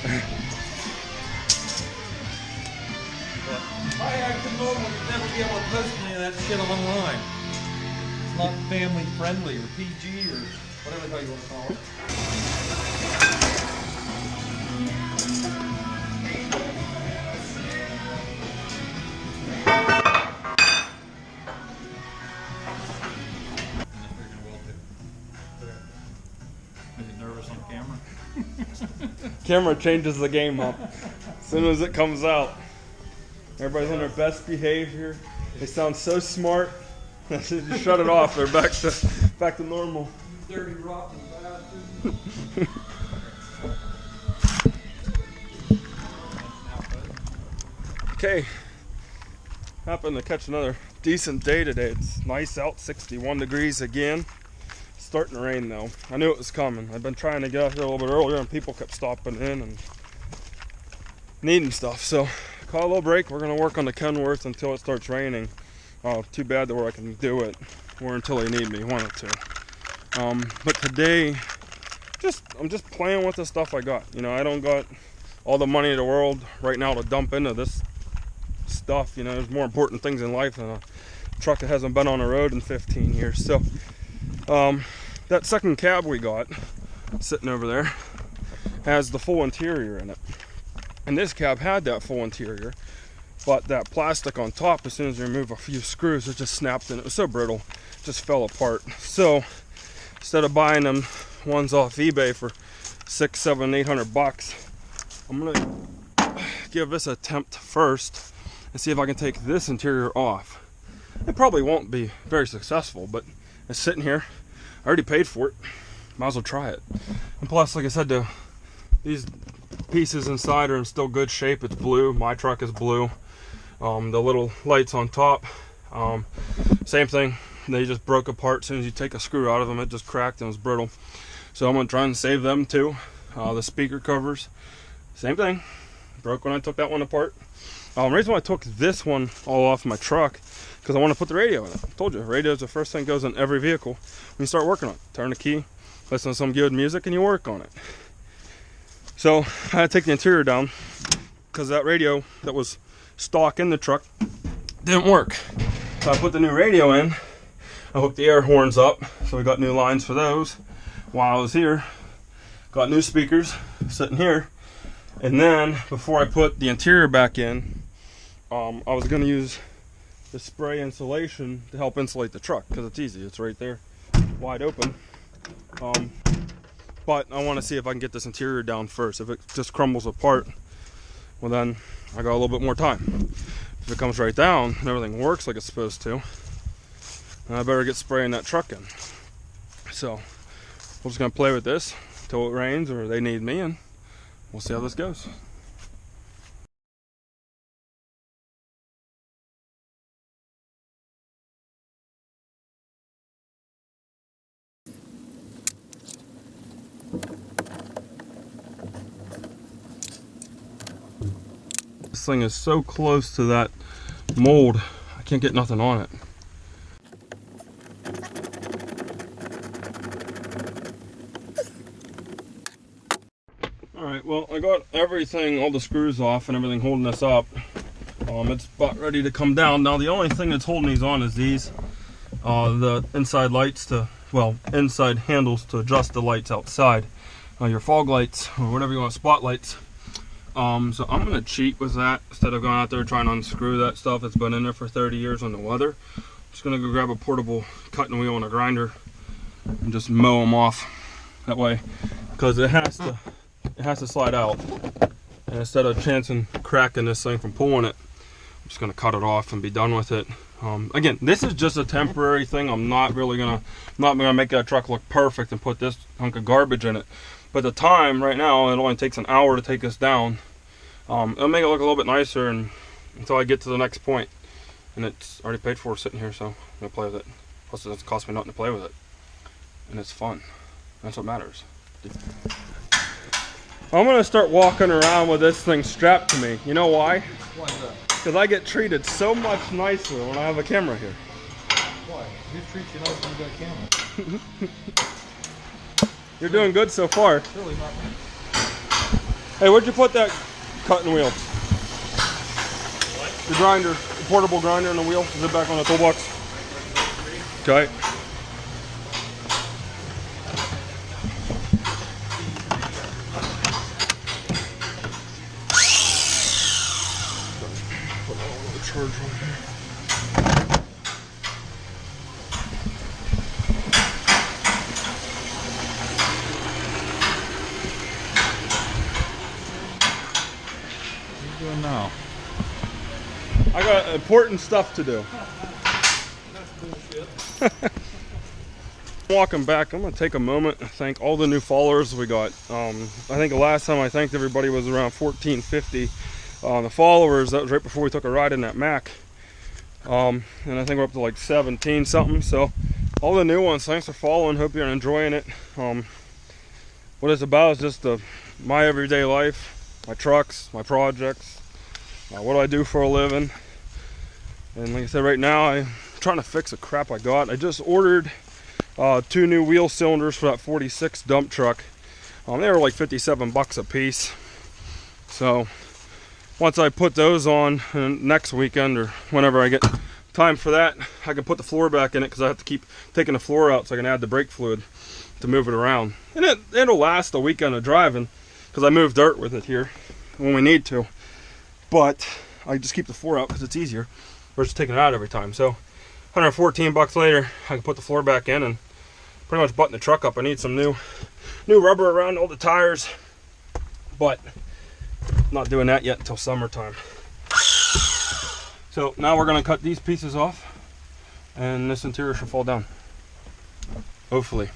My acting normal would never be able to post any of that shit online. It's not family friendly or PG or whatever the hell you want to call it. Is he nervous on camera? Camera changes the game up as soon as it comes out. Everybody's on their best behavior. They sound so smart. I should just shut it off. They're back to normal. Dirty rotten bastard. Okay. Happened to catch another decent day today. It's nice out, 61 degrees again. Starting to rain though. I knew it was coming. I've been trying to get out here a little bit earlier and people kept stopping in and needing stuff. So call a little break. We're going to work on the Kenworth until it starts raining. Too bad that where I can do it or until they need me, one or two. But today, I'm just playing with the stuff I got. You know, I don't got all the money in the world right now to dump into this stuff. You know, there's more important things in life than a truck that hasn't been on the road in 15 years. So that second cab we got sitting over there has the full interior in it. And this cab had that full interior, but that plastic on top, as soon as you remove a few screws, it just snapped and it was so brittle, it just fell apart. So instead of buying them ones off eBay for $600, $700, $800, I'm gonna give this an attempt first and see if I can take this interior off. It probably won't be very successful, but it's sitting here. I already paid for it. Might as well try it. And plus, like I said, these pieces inside are in still good shape. It's blue. My truck is blue. The little lights on top, same thing. They just broke apart as soon as you take a screw out of them. It just cracked and was brittle. So I'm gonna try and save them too. The speaker covers, same thing. Broke when I took that one apart. The reason why I took this one all off my truck, because I want to put the radio in it. I told you, radio is the first thing that goes in every vehicle when you start working on it. Turn the key, listen to some good music, and you work on it. So I had to take the interior down because that radio that was stock in the truck didn't work. So I put the new radio in. I hooked the air horns up, so we got new lines for those. While I was here, got new speakers sitting here. And then before I put the interior back in, I was going to use the spray insulation to help insulate the truck because it's easy. It's right there, wide open. But I want to see if I can get this interior down first. If it just crumbles apart, well then I got a little bit more time. If it comes right down and everything works like it's supposed to, then I better get spraying that truck in. So we're just going to play with this until it rains or they need me, and we'll see how this goes. This thing is so close to that mold, I can't get nothing on it. Alright, well I got everything, all the screws off and everything holding this up. It's about ready to come down. Now the only thing that's holding these on is these. The inside lights inside handles to adjust the lights outside. Your fog lights, or whatever you want, spotlights. So I'm going to cheat with that instead of going out there trying to unscrew that stuff that's been in there for 30 years on the weather. I'm just going to go grab a portable cutting wheel and a grinder and just mow them off that way, because it has to slide out. And instead of chancing cracking this thing from pulling it, I'm just going to cut it off and be done with it. Again, this is just a temporary thing. I'm not gonna make that truck look perfect and put this hunk of garbage in it. But the time right now, it only takes an hour to take this down. It'll make it look a little bit nicer until I get to the next point. And it's already paid for sitting here, so I'm gonna play with it. Plus, it doesn't cost me nothing to play with it, and it's fun. That's what matters. I'm gonna start walking around with this thing strapped to me. You know why? Why is that? Because I get treated so much nicer when I have a camera here. Why? Who treats you nice when you got a camera? You're doing good so far. Surely not me. Hey, where'd you put that cutting wheel? The grinder, the portable grinder on the wheel. Is it back on the toolbox? Okay. Put a charge on here. What are you doing now? I got important stuff to do. That's bullshit. Walking back, I'm gonna take a moment and thank all the new followers we got. I think the last time I thanked everybody was around 1450. The followers, that was right before we took a ride in that Mac. And I think we're up to like 17 something. So all the new ones, thanks for following. Hope you're enjoying it. What it's about is just my everyday life, my trucks, my projects, what I do for a living. And like I said, right now I'm trying to fix the crap I got. I just ordered 2 new wheel cylinders for that 46 dump truck. They were like 57 bucks a piece. So once I put those on next weekend or whenever I get time for that, I can put the floor back in it, because I have to keep taking the floor out so I can add the brake fluid to move it around. And it'll last a weekend of driving, because I move dirt with it here when we need to. But I just keep the floor out because it's easier versus taking it out every time. So 114 bucks later, I can put the floor back in and pretty much button the truck up. I need some new rubber around all the tires, but I'm not doing that yet until summertime. So now we're going to cut these pieces off, and this interior should fall down, hopefully.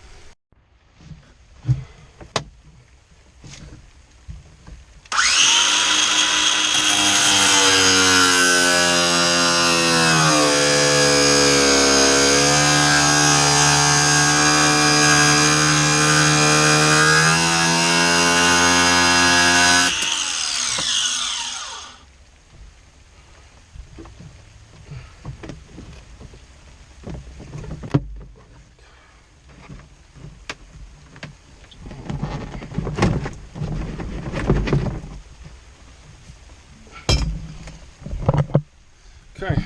Okay,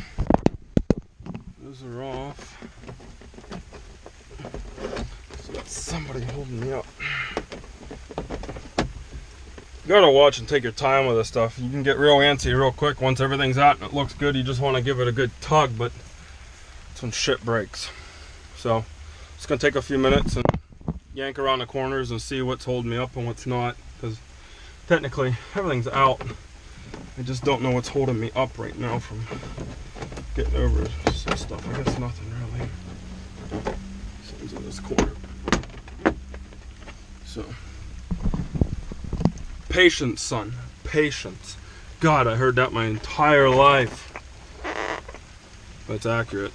those are off. So that's somebody holding me up. You gotta watch and take your time with this stuff. You can get real antsy real quick once everything's out and it looks good. You just want to give it a good tug, but that's when shit breaks. So it's gonna take a few minutes and yank around the corners and see what's holding me up and what's not, because technically everything's out. I just don't know what's holding me up right now from getting over some stuff. I guess nothing really. Something's in this corner. So, patience, son. Patience. God, I heard that my entire life. That's accurate.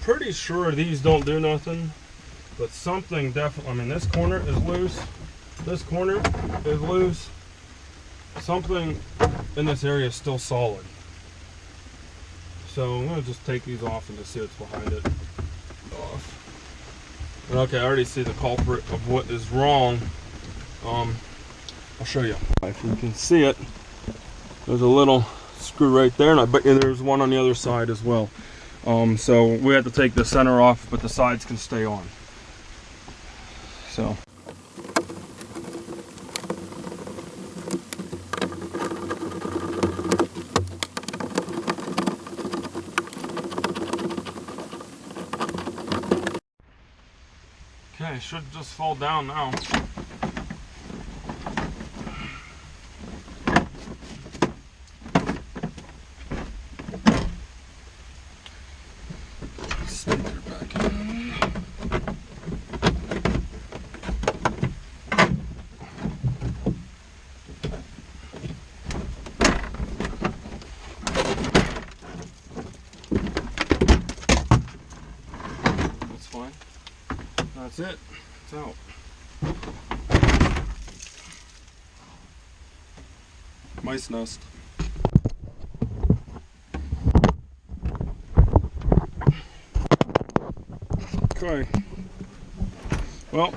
Pretty sure these don't do nothing, but something definitely, I mean, this corner is loose, this corner is loose, something in this area is still solid. So I'm going to just take these off and just see what's behind it. Off. And okay, I already see the culprit of what is wrong. I'll show you. If you can see it, there's a little screw right there, and I bet you there's one on the other side as well. So we have to take the center off, but the sides can stay on. So. Okay, should just fall down now. fine. That's it. It's out. Mice nest. Okay. Well,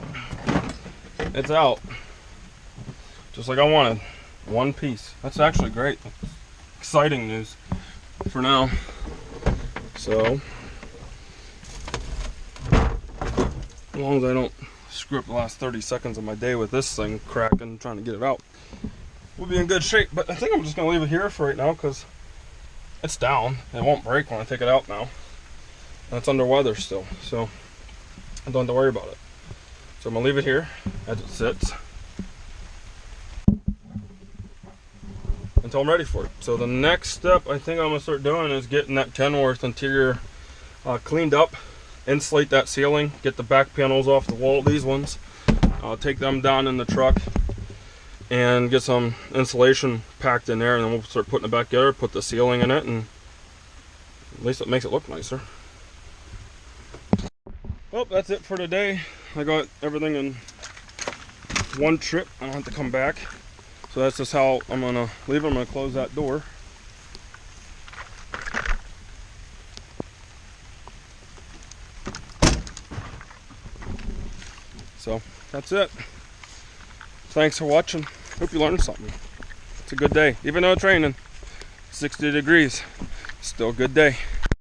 it's out. Just like I wanted. One piece. That's actually great. Exciting news for now. So, as long as I don't screw up the last 30 seconds of my day with this thing cracking, trying to get it out, we'll be in good shape. But I think I'm just going to leave it here for right now because it's down. It won't break when I take it out now. And it's under weather still, so I don't have to worry about it. So I'm going to leave it here as it sits until I'm ready for it. So the next step I think I'm going to start doing is getting that Kenworth interior cleaned up, insulate that ceiling, get the back panels off the wall, these ones, take them down in the truck and get some insulation packed in there, and then we'll start putting it back together, put the ceiling in it, and at least it makes it look nicer. Well, that's it for today. I got everything in one trip. I don't have to come back. So that's just how I'm gonna leave it. I'm gonna close that door. So that's it. Thanks for watching. Hope you learned something. It's a good day. Even though it's raining, 60 degrees, still a good day.